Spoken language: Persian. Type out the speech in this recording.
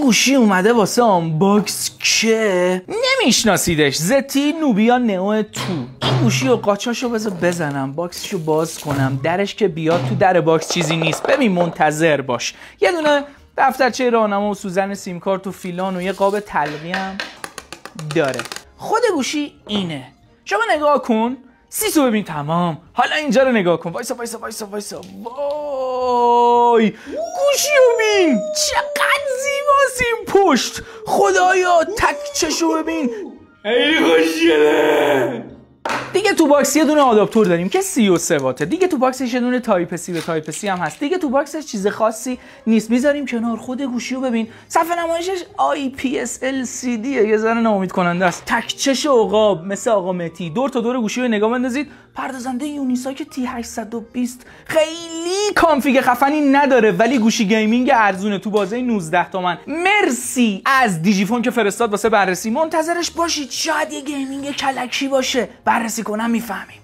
گوشی اومده واسه آنباکس که نمیشناسیدش. زتی نوبیا نئو 2. این گوشی و قاچاشو بذار بزنم، باکسشو باز کنم، درش که بیاد تو در باکس چیزی نیست. ببین منتظر باش. یه دونه دفترچه راهنما و سوزن سیم کارت و فیلان و یه قاب تلقی هم داره. خود گوشی اینه. شما نگاه کن، سیسو ببین. تمام. حالا اینجا رو نگاه کن. وایسا وایسا وایسا وایسا. وای گوشی رو ببین چقدر زیباست این پشت. خدایا تک چشو ببین. خیلی خوشگله. دیگه تو باکس یه دونه آداپتور داریم که 33 واته. دیگه تو باکسش یه دونه تایپ سی به تایپ سی هم هست. دیگه تو باکسش چیز خاصی نیست. میذاریم کنار. خود گوشی رو ببین. صفحه نمایشش IPS LCD یه ذره ناامید کننده است. تک چش عقاب مثل آقا متی. دور تا دور گوشی رو نگاه بندازید. پردازنده یونیساک T820 خیلی کانفیگ خفنی نداره ولی گوشی گیمینگ ارزونه تو بازه 19 تومن. مرسی از دیجیفون که فرستاد واسه بررسی. منتظرش باشید، شاید یه گیمینگ کلکی باشه. بررسی کنم میفهمیم.